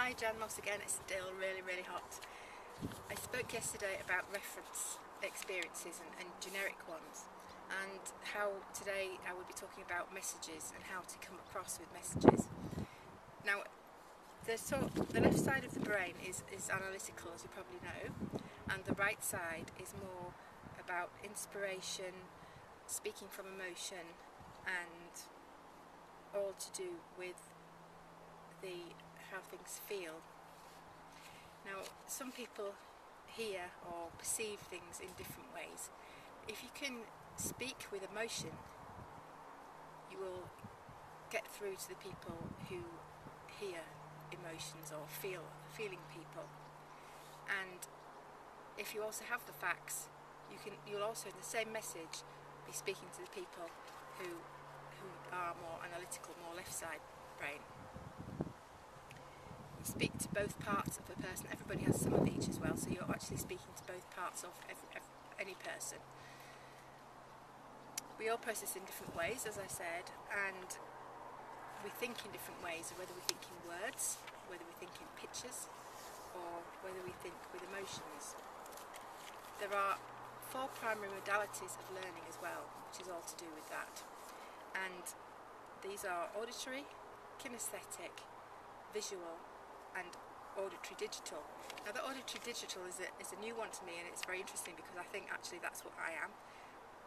Hi, Jan Moss again. It's still really hot. I spoke yesterday about reference experiences and generic ones, and how today I would be talking about messages and how to come across with messages. Now, the left side of the brain is analytical, as you probably know, and the right side is more about inspiration, speaking from emotion, and all to do with how things feel. Now, some people hear or perceive things in different ways. If you can speak with emotion, you will get through to the people who hear emotions or feeling people. And if you also have the facts, you'll also in the same message be speaking to the people who are more analytical, more left side brain. You speak to both parts of a person. Everybody has some of each as well, so you're actually speaking to both parts of any person. We all process in different ways, as I said, and we think in different ways, whether we think in words, whether we think in pictures, or whether we think with emotions. There are 4 primary modalities of learning as well, which is all to do with that. And these are auditory, kinesthetic, visual, and auditory digital. Now, the auditory digital is a new one to me, and it's very interesting because I think actually that's what I am,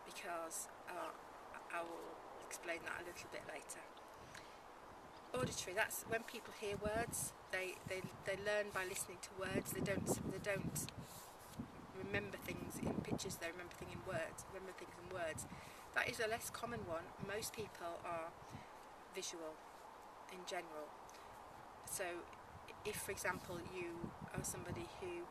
because I will explain that a little bit later. Auditory, that's when people hear words. They learn by listening to words. They don't remember things in pictures. They remember things in words. That is a less common one. Most people are visual in general. So if, for example, you are somebody who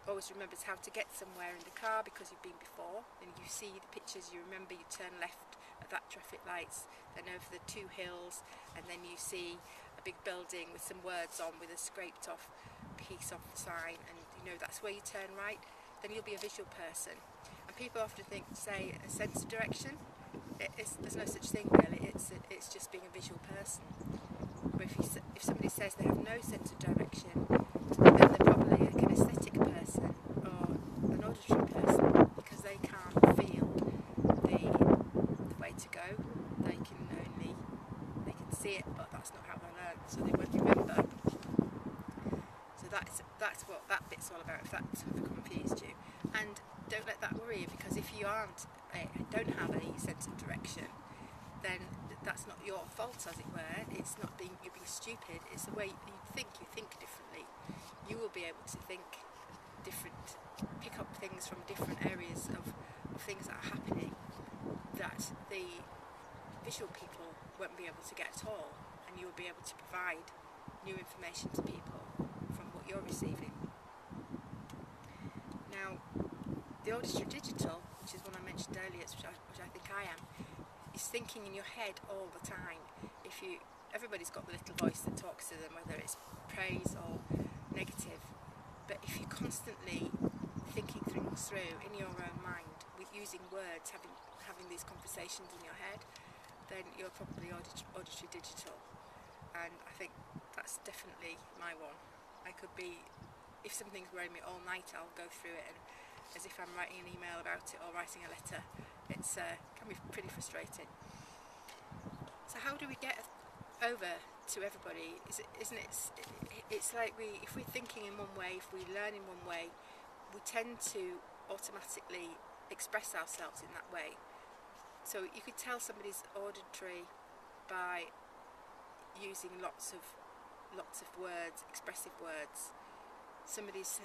always remembers how to get somewhere in the car because you've been before, and you see the pictures, you remember you turn left at that traffic lights, then over the 2 hills, and then you see a big building with some words on with a scraped off piece of the sign, and you know that's where you turn right, then you'll be a visual person. And people often say a sense of direction. There's no such thing really, it's just being a visual person. But if somebody says they have no sense of direction, then they're probably a kinesthetic person or an auditory person, because they can't feel the way to go. They can see it, but that's not how they learn, so they won't remember. So that's what that bit's all about, if that's confused you. And don't let that worry you, because if you don't have any sense of direction, then that's not your fault, as it were. It's not you being stupid, it's the way you think differently. You will be able to think different, pick up things from different areas of things that are happening that the visual people won't be able to get at all, and you will be able to provide new information to people from what you're receiving. Now, the auditory digital, which is one I mentioned earlier, which I think I am, is thinking in your head all the time. Everybody's got the little voice that talks to them, whether it's praise or negative, but if you're constantly thinking things through in your own mind, with using words, having these conversations in your head, then you're probably auditory digital. And I think that's definitely my one. I could be, if something's worrying me all night, I'll go through it, and as if I'm writing an email about it or writing a letter. It's can be pretty frustrating. So how do we get over to everybody? Isn't it? It's like if we're thinking in one way, if we learn in one way, we tend to automatically express ourselves in that way. So you could tell somebody's auditory by using lots of words, expressive words. Somebody's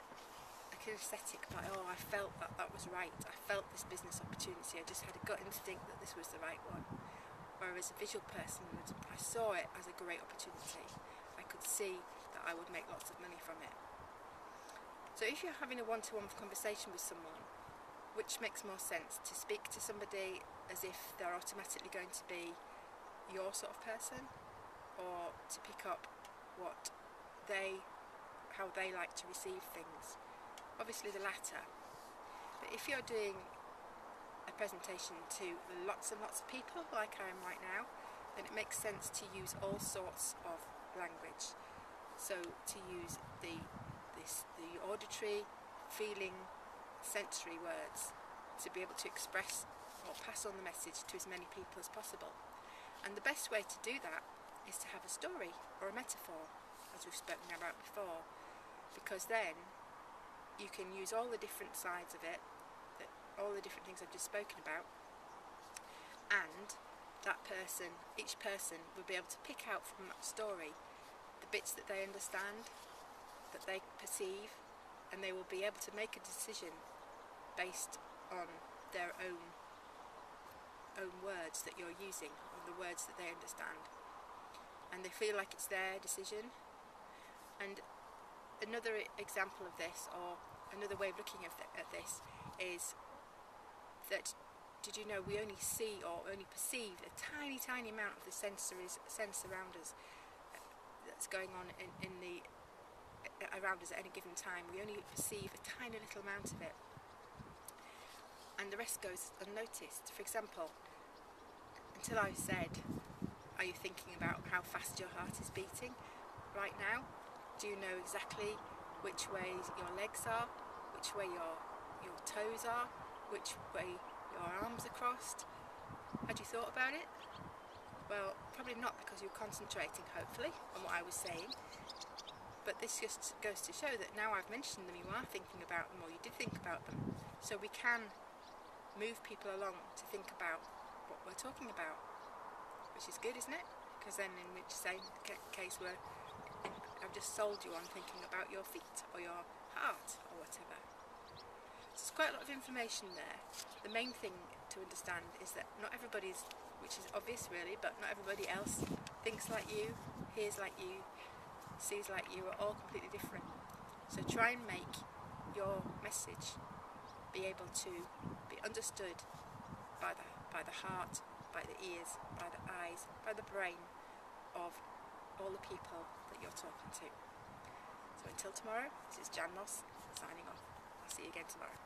a kinesthetic by, I felt that was right. I felt this business opportunity. I just had a gut instinct that this was the right one. Whereas a visual person, I saw it as a great opportunity. I could see that I would make lots of money from it. So if you're having a one-to-one conversation with someone, which makes more sense, to speak to somebody as if they're automatically going to be your sort of person, or to pick up how they like to receive things? Obviously the latter. But if you're doing a presentation to lots and lots of people, like I am right now, then it makes sense to use all sorts of language. So to use the auditory, feeling, sensory words to be able to express or pass on the message to as many people as possible. And the best way to do that is to have a story or a metaphor, as we've spoken about before, because then you can use all the different sides of it, all the different things I've just spoken about, and each person will be able to pick out from that story the bits that they understand, that they perceive, and they will be able to make a decision based on their own words that you're using, or the words that they understand, and they feel like it's their decision. And another example of this, or another way of looking at this, is that, did you know we only see or only perceive a tiny amount of the sense around us that's going on around us at any given time. We only perceive a tiny little amount of it, and the rest goes unnoticed. For example, until I said, are you thinking about how fast your heart is beating right now? Do you know exactly which way your legs are, which way your toes are, which way your arms are crossed? Had you thought about it? Well, probably not, because you're concentrating, hopefully, on what I was saying. But this just goes to show that now I've mentioned them, you are thinking about them, or you did think about them. So we can move people along to think about what we're talking about, which is good, isn't it? Because then in which case I've just sold you on thinking about your feet or your heart or whatever. So there's quite a lot of information there. The main thing to understand is that not everybody's, which is obvious really, but not everybody else thinks like you, hears like you, sees like you, are all completely different. So try and make your message be able to be understood by the heart, by the ears, by the eyes, by the brain of all the people that you're talking to. So until tomorrow, this is Jan Moss signing off. I'll see you again tomorrow.